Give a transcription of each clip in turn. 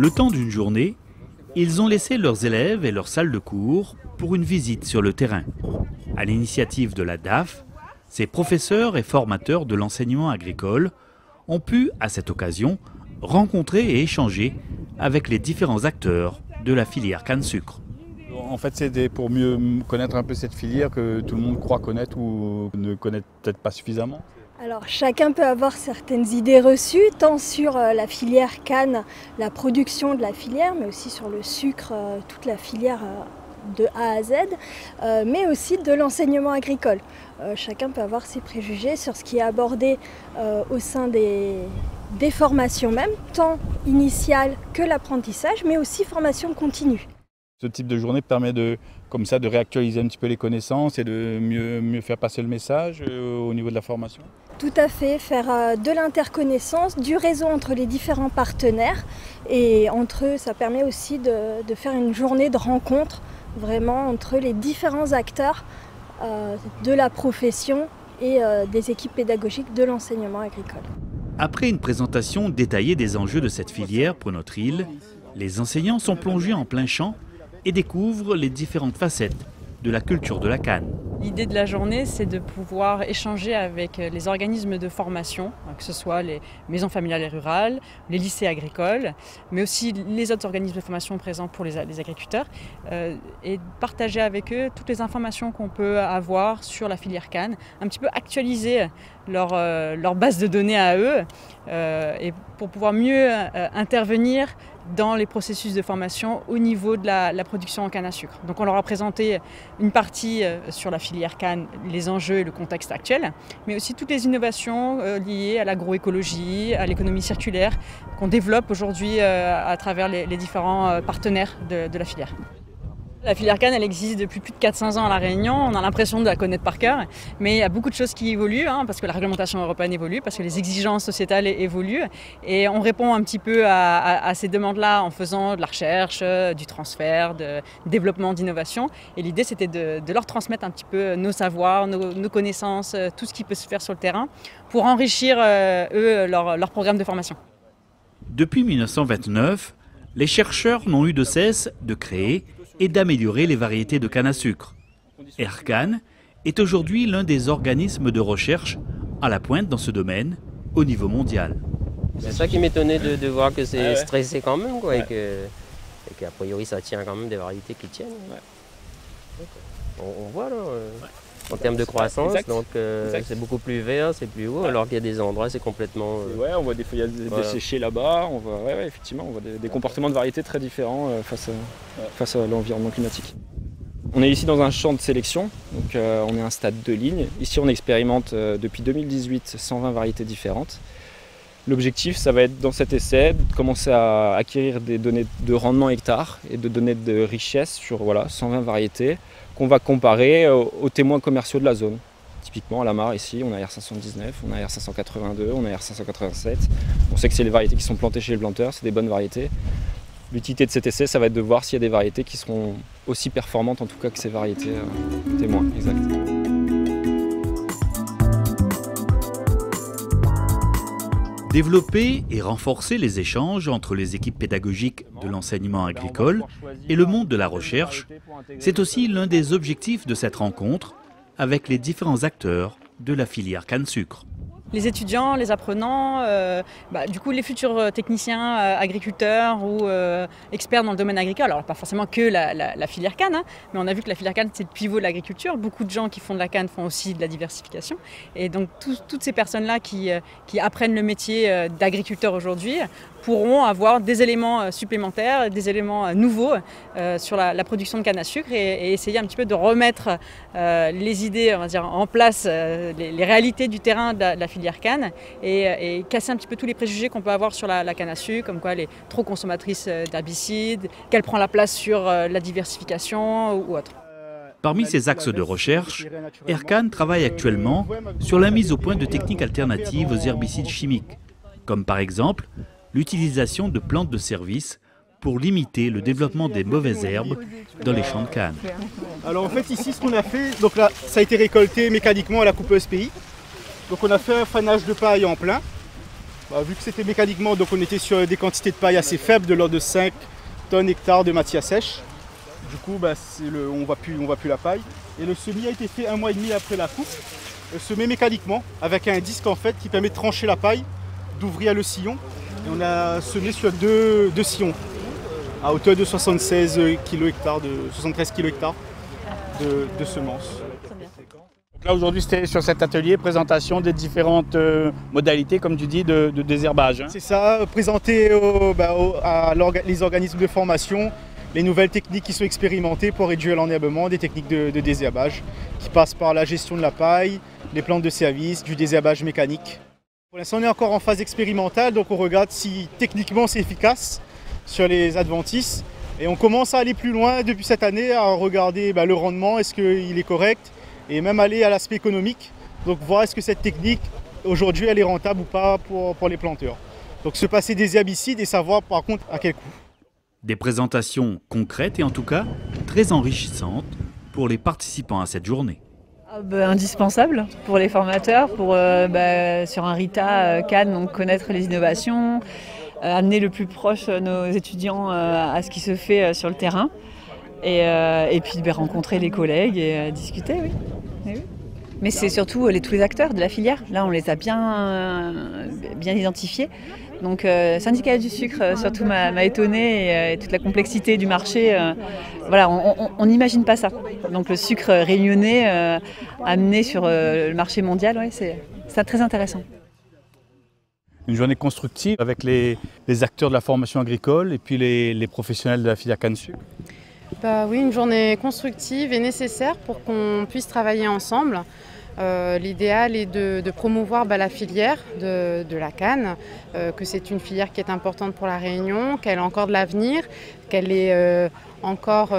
Le temps d'une journée, ils ont laissé leurs élèves et leur salle de cours pour une visite sur le terrain. À l'initiative de la DAF, ces professeurs et formateurs de l'enseignement agricole ont pu, à cette occasion, rencontrer et échanger avec les différents acteurs de la filière canne-sucre. En fait, c'est pour mieux connaître un peu cette filière que tout le monde croit connaître ou ne connaît peut-être pas suffisamment. Alors chacun peut avoir certaines idées reçues, tant sur la filière canne, la production de la filière, mais aussi sur le sucre, toute la filière de A à Z, mais aussi de l'enseignement agricole. Chacun peut avoir ses préjugés sur ce qui est abordé au sein des formations même, tant initiales que l'apprentissage, mais aussi formation continue. Ce type de journée permet comme ça, de réactualiser un petit peu les connaissances et de mieux faire passer le message au niveau de la formation. Tout à fait, faire de l'interconnaissance, du réseau entre les différents partenaires et entre eux, ça permet aussi de faire une journée de rencontre vraiment entre les différents acteurs de la profession et des équipes pédagogiques de l'enseignement agricole. Après une présentation détaillée des enjeux de cette filière pour notre île, les enseignants sont plongés en plein champ et découvrent les différentes facettes de la culture de la canne. L'idée de la journée, c'est de pouvoir échanger avec les organismes de formation, que ce soit les maisons familiales et rurales, les lycées agricoles, mais aussi les autres organismes de formation présents pour les agriculteurs, et partager avec eux toutes les informations qu'on peut avoir sur la filière canne, un petit peu actualiser leur base de données à eux, et pour pouvoir mieux intervenir dans les processus de formation au niveau de la production en canne à sucre. Donc on leur a présenté une partie sur la filière canne, les enjeux et le contexte actuel, mais aussi toutes les innovations liées à l'agroécologie, à l'économie circulaire qu'on développe aujourd'hui à travers les différents partenaires de la filière. La filière canne, elle existe depuis plus de 400 ans à La Réunion, on a l'impression de la connaître par cœur, mais il y a beaucoup de choses qui évoluent, parce que la réglementation européenne évolue, parce que les exigences sociétales évoluent, et on répond un petit peu à ces demandes-là en faisant de la recherche, du transfert, du développement d'innovation, et l'idée c'était de leur transmettre un petit peu nos savoirs, nos connaissances, tout ce qui peut se faire sur le terrain, pour enrichir eux leur programme de formation. Depuis 1929, les chercheurs n'ont eu de cesse de créer et d'améliorer les variétés de canne à sucre. Aircan est aujourd'hui l'un des organismes de recherche à la pointe dans ce domaine au niveau mondial. C'est ça qui m'étonnait de voir que c'est stressé quand même, quoi, et qu'a priori ça tient quand même des variétés qui tiennent. On voit là, en termes de croissance, donc c'est beaucoup plus vert, c'est plus haut, alors qu'il y a des endroits c'est complètement... on voit des feuillages desséchés là-bas, on voit, effectivement, on voit des comportements de variétés très différents face à l'environnement climatique. On est ici dans un champ de sélection, donc on est à un stade de ligne. Ici on expérimente depuis 2018 120 variétés différentes. L'objectif, ça va être dans cet essai de commencer à acquérir des données de rendement hectare et de données de richesse sur 120 variétés qu'on va comparer aux témoins commerciaux de la zone. Typiquement à la Mare ici, on a R519, on a R582, on a R587. On sait que c'est les variétés qui sont plantées chez le planteur, c'est des bonnes variétés. L'utilité de cet essai, ça va être de voir s'il y a des variétés qui seront aussi performantes en tout cas que ces variétés témoins. Exact. Développer et renforcer les échanges entre les équipes pédagogiques de l'enseignement agricole et le monde de la recherche, c'est aussi l'un des objectifs de cette rencontre avec les différents acteurs de la filière canne-sucre. Les étudiants, les apprenants, du coup les futurs techniciens, agriculteurs ou experts dans le domaine agricole, alors pas forcément que la filière canne, mais on a vu que la filière canne c'est le pivot de l'agriculture. Beaucoup de gens qui font de la canne font aussi de la diversification. Et donc toutes ces personnes-là qui apprennent le métier d'agriculteur aujourd'hui pourront avoir des éléments supplémentaires, des éléments nouveaux sur la production de canne à sucre et essayer un petit peu de remettre les idées, on va dire, en place, les réalités du terrain de la filière canne et casser un petit peu tous les préjugés qu'on peut avoir sur la canne à sucre, comme quoi elle est trop consommatrice d'herbicides, qu'elle prend la place sur la diversification ou autre. Parmi ces axes de recherche, Aircan travaille actuellement sur la mise au point de techniques alternatives aux herbicides chimiques, comme par exemple l'utilisation de plantes de service pour limiter le développement des mauvaises herbes dans les champs de canne. Alors en fait ici ce qu'on a fait, donc là ça a été récolté mécaniquement à la coupeuse PI. Donc on a fait un fanage de paille en plein Vu que c'était mécaniquement, donc on était sur des quantités de paille assez faibles, de l'ordre de 5 tonnes hectares de matière sèche. Du coup, on ne voit plus la paille. Et le semis a été fait 1 mois et demi après la coupe, semé mécaniquement, avec un disque en fait qui permet de trancher la paille, d'ouvrir le sillon. Et on a semé sur deux sillons, à hauteur de 73 kg/hectare de semences. Donc là aujourd'hui c'était sur cet atelier, présentation des différentes modalités, comme tu dis, de désherbage. Hein. C'est ça, présenter les organismes de formation les nouvelles techniques qui sont expérimentées pour réduire l'enherbement, des techniques de désherbage qui passent par la gestion de la paille, les plantes de service, du désherbage mécanique. Pour l'instant on est encore en phase expérimentale, donc on regarde si techniquement c'est efficace sur les adventices. Et on commence à aller plus loin depuis cette année, à regarder le rendement, est-ce qu'il est correct, et même aller à l'aspect économique, donc voir est-ce que cette technique aujourd'hui elle est rentable ou pas pour les planteurs. Donc se passer des herbicides et savoir par contre à quel coût. Des présentations concrètes et en tout cas très enrichissantes pour les participants à cette journée. Indispensable pour les formateurs, pour sur un RITA Cannes, donc connaître les innovations, amener le plus proche nos étudiants à ce qui se fait sur le terrain et puis rencontrer les collègues et discuter, oui. Oui. Mais c'est surtout tous les acteurs de la filière. Là, on les a bien identifiés. Donc, syndicat du sucre, surtout, m'a étonné et toute la complexité du marché. Voilà, on n'imagine pas ça. Donc, le sucre réunionnais amené sur le marché mondial, ouais, c'est très intéressant. Une journée constructive avec les acteurs de la formation agricole et puis les professionnels de la filière canne sucre. Oui, une journée constructive et nécessaire pour qu'on puisse travailler ensemble. L'idéal est de promouvoir la filière de la canne, que c'est une filière qui est importante pour la Réunion, qu'elle a encore de l'avenir, qu'elle est encore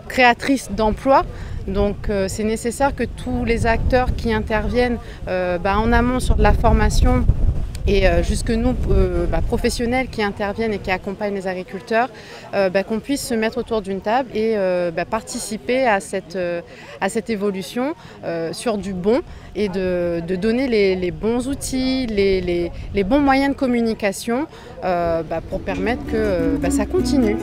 créatrice d'emplois. Donc c'est nécessaire que tous les acteurs qui interviennent en amont sur de la formation et jusque nous, professionnels qui interviennent et qui accompagnent les agriculteurs, qu'on puisse se mettre autour d'une table et participer à cette évolution sur du bon et de donner les bons outils, les bons moyens de communication pour permettre que ça continue.